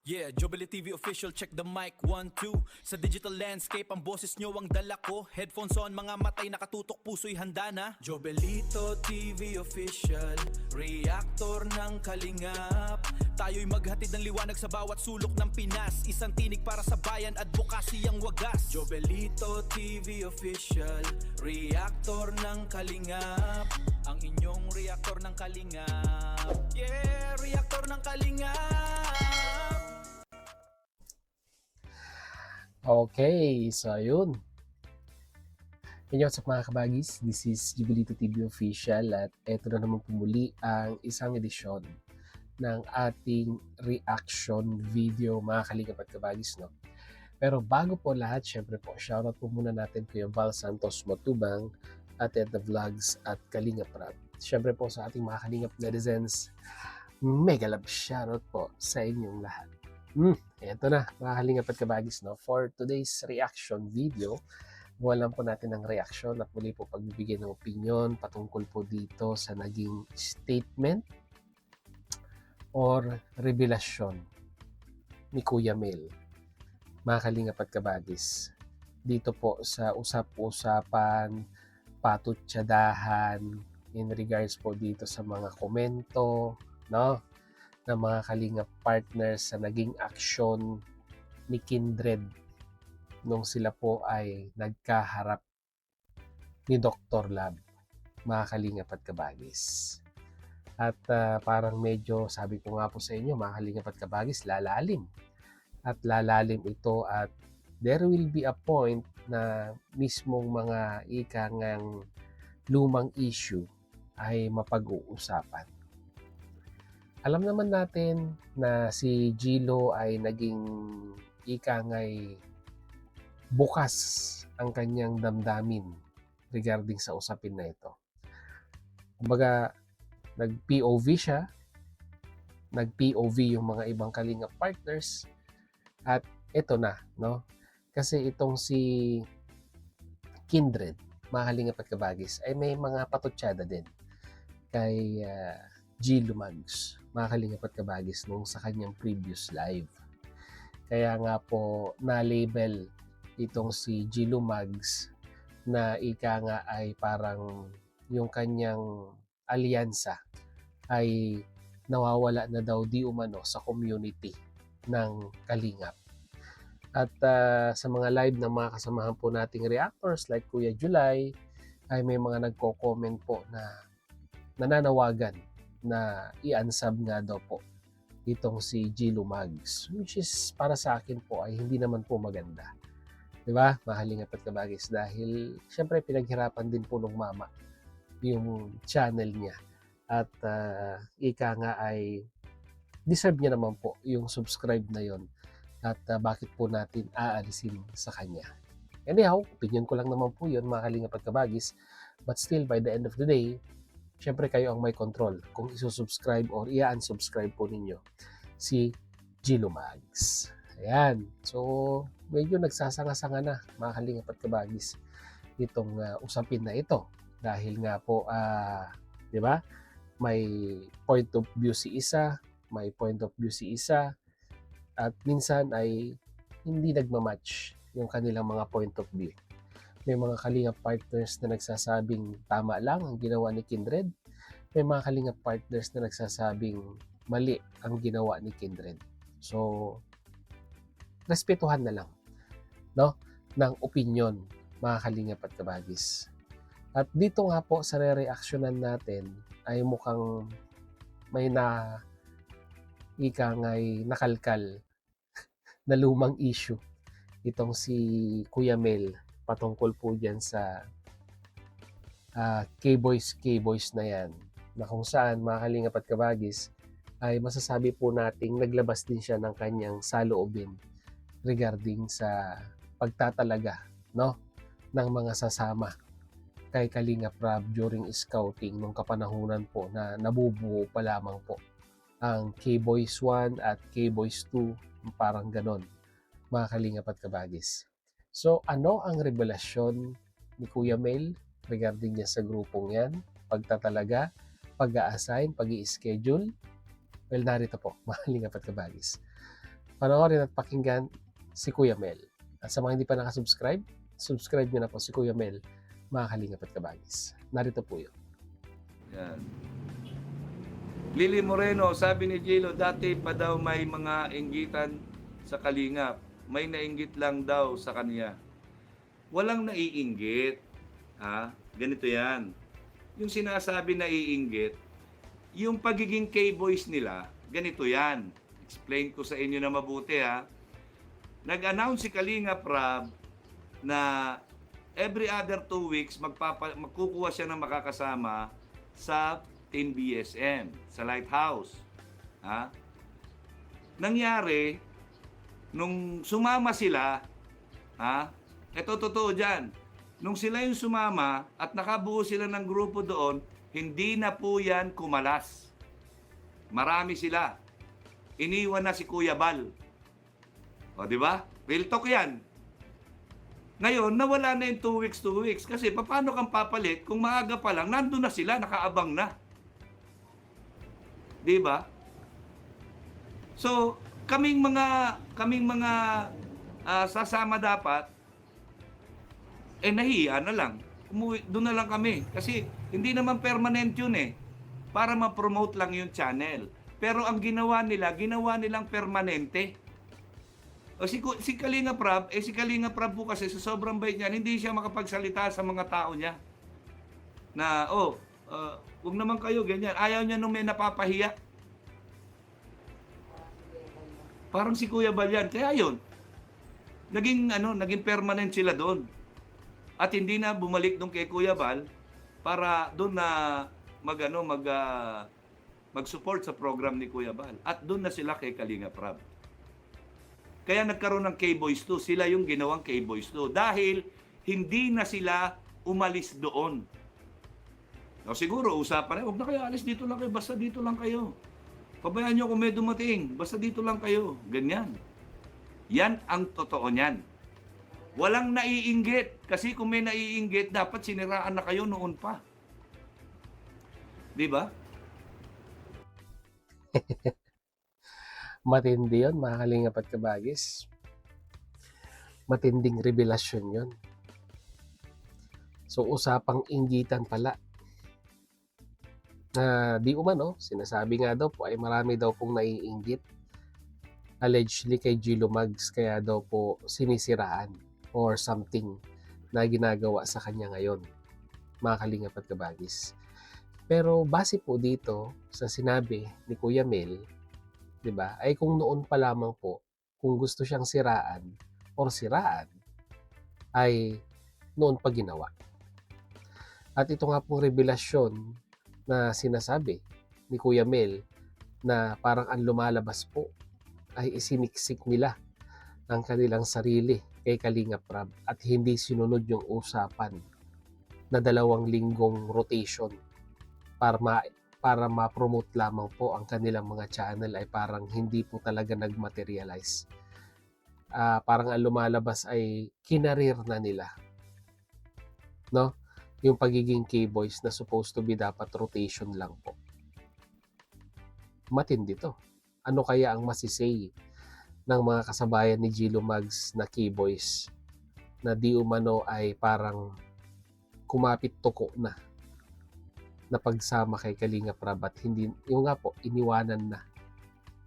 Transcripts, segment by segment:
Yeah, Jubilee TV official, check the mic, 1, 2. Sa digital landscape, ang boses nyo ang dala ko. Headphones on, mga matay nakatutok, puso'y handa na. Jobelito TV official, reactor ng kalingap. Tayo'y maghatid ng liwanag sa bawat sulok ng Pinas. Isang tinig para sa bayan, advokasy ang wagas. Jobelito TV official, reactor ng kalingap. Ang inyong reactor ng kalingap. Yeah, reactor ng kalingap. Okay, so ayun. What's up mga kabagis? This is Jubilito TV Official at eto na naman pumuli ang isang edisyon ng ating reaction video mga kalingap at kabagis, no? Pero bago po lahat, syempre po, shoutout po muna natin Kuya Val Santos Matubang at The Vlogs at Kalingap Rap. Syempre po sa ating mga kalingap netizens, mega love shoutout po sa inyong lahat. Eto na mga kalingap at kabagis, no? For today's reaction video, walang po natin ng reaction at muli po pagbibigay ng opinion patungkol po dito sa naging statement or revelasyon ni Kuya Mel, mga kalingap at kabagis, dito po sa usap-usapan, patutsadahan in regards po dito sa mga komento, no, ng mga kalingap partners sa naging aksyon ni Kindred nung sila po ay nagkaharap ni Dr. Lab, mga kalingap at kabagis. At parang medyo, sabi ko nga po sa inyo mga kalingap at kabagis, lalalim. At lalalim ito at there will be a point na mismong mga ikangang lumang issue ay mapag-uusapan. Alam naman natin na si Gilo ay naging ikangay bukas ang kanyang damdamin regarding sa usapin na ito. Kumbaga, nag-POV siya, nag-POV yung mga ibang kalingap partners, at ito na, no? Kasi itong si Kindred, mga kalingap at kabagis, ay may mga patutsada din kay G. Lumags, mga kalingap at kabagis, nung sa kanyang previous live. Kaya nga po na-label itong si G. Lumags na ika nga ay parang yung kanyang alyansa ay nawawala na daw di umano sa community ng kalingap. At sa mga live ng mga kasamahan po nating reactors like Kuya July, ay may mga nagko-comment po na nananawagan na i-unsub nga daw po itong si G. Lumags, which is para sa akin po ay hindi naman po maganda. Diba? Mahalingap at kabagis, dahil syempre pinaghirapan din po ng mama yung channel niya. At ika nga ay deserve niya naman po yung subscribe na yon. At bakit po natin aalisin sa kanya? Anyhow, opinion ko lang naman po yun mga kalingap at kabagis. But still, by the end of the day, syempre kayo ang may control kung isusubscribe or i-unsubscribe po ninyo si G. Lumags. Ayan. So, medyo nagsasanga-sanga na mga kalingap at kabagis itong usapin na ito. Dahil nga po, di ba? May point of view si isa, may point of view si isa, at minsan ay hindi nagmamatch yung kanilang mga point of view. May mga kalingap partners na nagsasabing tama lang ang ginawa ni Kindred. May mga kalingap partners na nagsasabing mali ang ginawa ni Kindred. So, respetuhan na lang, no, ng opinion, mga kalingap at kabagis. At dito nga po sa re-reactionan natin ay mukhang may nakalkal na lumang issue itong si Kuya Mel patungkol po dyan sa K-Boys na yan, na kung saan mga kalingap at kabagis ay masasabi po nating naglabas din siya ng kanyang saloobin regarding sa pagtatalaga, no, ng mga sasama kay Kalingap Rab during scouting nung kapanahunan po na nabubuo pa lamang po ang K-Boys 1 at K-Boys 2, parang ganon, mga kalingap at kabagis. So, ano ang revelasyon ni Kuya Mel regarding niya sa grupong yan? Pagtatalaga, pag-a-assign, pag-i-schedule? Well, narito po, mga kalingap at kabagis. panoorin at pakinggan si Kuya Mel. At sa mga hindi pa nakasubscribe, subscribe nyo na po si Kuya Mel, mga kalingap at kabagis. Narito po yun. Yan. Lily Moreno, sabi ni Jilo, dati pa daw may mga inggitan sa Kalingap. May nainggit lang daw sa kanya. Walang naiinggit. Ha? Ganito yan. Yung sinasabi naiinggit, yung pagiging K-boys nila, ganito yan. Explain ko sa inyo na mabuti ha. Nag-announce si Kalingap Rab na every other 2 weeks magkukuha siya ng makakasama sa Team BSM, sa Lighthouse. Ha? Nangyari, nung sumama sila, ha? Ito totoo dyan. Nung sila yung sumama at nakabuo sila ng grupo doon, hindi na po yan kumalas. Marami sila. Iniwan na si Kuya Bal. O, di ba? Real talk yan. Ngayon, nawala na yung 2 weeks. Kasi paano kang papalit kung maaga pa lang, nandun na sila, nakaabang na. Di ba? So, kaming mga sasama dapat, nahiya na lang. Doon na lang kami. Kasi hindi naman permanent yun para ma-promote lang yung channel. Pero ang ginawa nilang permanente. O si Kalinga Prab, si Kalinga Prab po kasi sa sobrang bait niya, hindi siya makapagsalita sa mga tao niya. Na, huwag naman kayo, ganyan. Ayaw niya nung may napapahiya. Parang si Kuya Balyan. Kaya yun, naging permanent sila doon. At hindi na bumalik doon kay Kuya Bal para doon na mag-support sa program ni Kuya Bal. At doon na sila kay Kalinga Prab. Kaya nagkaroon ng K-Boys 2. Sila yung ginawang K-Boys 2. Dahil hindi na sila umalis doon. O siguro, usapan na, huwag na kayo alis, dito lang kayo, basta dito lang kayo. Pabayaan nyo kung may dumating, basta dito lang kayo. Ganyan. Yan ang totoo niyan. Walang naiinggit. Kasi kung may naiinggit, dapat siniraan na kayo noon pa. Di ba? Matindi yun, mga kalingap at kabagis. Matinding revelasyon yun. So, usapang inggitan pala. Di umano, sinasabi nga daw po ay marami daw pong naiinggit allegedly kay Gilo Mags, kaya daw po sinisiraan or something na ginagawa sa kanya ngayon, mga kalingap at kabagis. Pero base po dito sa sinabi ni Kuya Mel, di ba, ay kung noon pa lamang po, kung gusto siyang siraan ay noon pa ginawa. At ito nga pong revelasyon na sinasabi ni Kuya Mel na parang ang lumalabas po ay isiniksik nila ang kanilang sarili kay Kalinga Prab at hindi sinunod yung usapan na 2 linggong rotation para ma-promote lamang po ang kanilang mga channel ay parang hindi po talaga nag-materialize. Parang ang lumalabas ay kinarir na nila. No? Yung pagiging K-Boys na supposed to be dapat rotation lang po. Matindi to. Ano kaya ang masisay ng mga kasabayan ni Gilo Mags na K-Boys na di umano ay parang kumapit tuko na pagsama kay Kalinga Prab at hindi, yung nga po, iniwanan na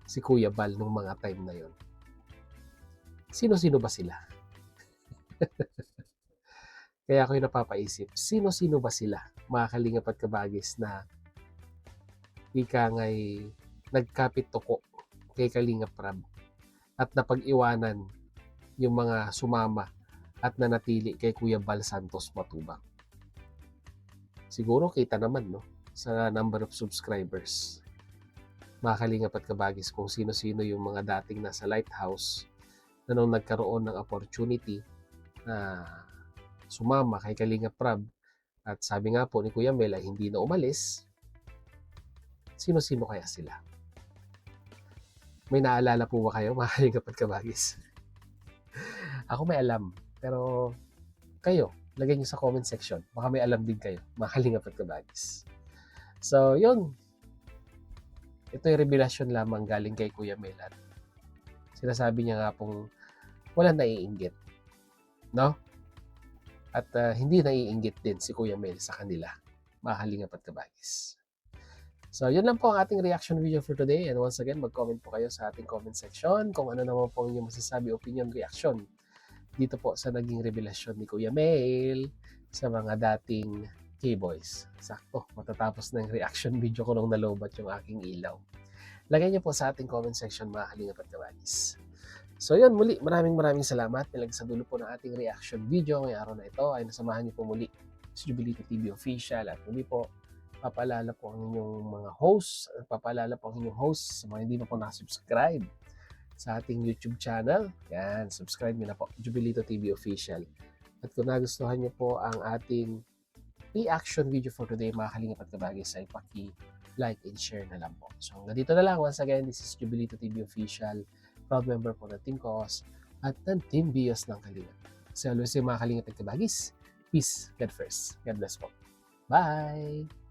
si Kuya Bal nung mga time na yon. Sino-sino ba sila? Kaya ako yung napapaisip, sino-sino ba sila, mga kalingap at kabagis, na ika nga'y nagkapit tuko kay Kalinga Prab at napag-iwanan yung mga sumama at nanatili kay Kuya Bal Santos Matubang. Siguro kita naman sa number of subscribers, mga kalingap at kabagis, kung sino-sino yung mga dating nasa Lighthouse na nung nagkaroon ng opportunity na sumama kay Kalinga Prab at sabi nga po ni Kuya Mel ay hindi na umalis. Sino-sino kaya sila? May naalala po ba kayo, mga kalingap at kabagis? Ako may alam, pero kayo, lagay nyo sa comment section. Baka may alam din kayo, mga kalingap at kabagis. So, yun. Ito yung revelasyon lamang galing kay Kuya Mel at Sinasabi niya nga pong walang naiinggit, no? At hindi naiinggit din si Kuya Mel sa kanila, mga kalingap at kabagis. So, yun lang po ang ating reaction video for today. And once again, mag-comment po kayo sa ating comment section kung ano naman po ang inyong masasabi, opinion, reaction dito po sa naging revelasyon ni Kuya Mel sa mga dating K-Boys. Sakto, matatapos na yung reaction video ko nung nalobat yung aking ilaw. Lagay niyo po sa ating comment section, mga kalingap at kabagis. So yun, muli, maraming salamat. Nilag sa dulo po ng ating reaction video ngayong araw na ito ay nasamahan niyo po muli si Jubilito TV Official at muli po, papaalala po ang inyong mga hosts, papaalala po ang inyong hosts sa mga hindi pa po nakasubscribe sa ating YouTube channel. Yan, subscribe niyo na po, Jubilito TV Official. At kung nagustuhan niyo po ang ating reaction video for today, mga kalingap at kabagis, ay paki-like and share na lang po. So hanggang dito na lang. Once again, this is Jubilito TV Official, proud member po ng Team Cos at ng Team Bios ng Kalingap. So always yung mga kalingap at kabagis, peace, God first. God bless po. Bye!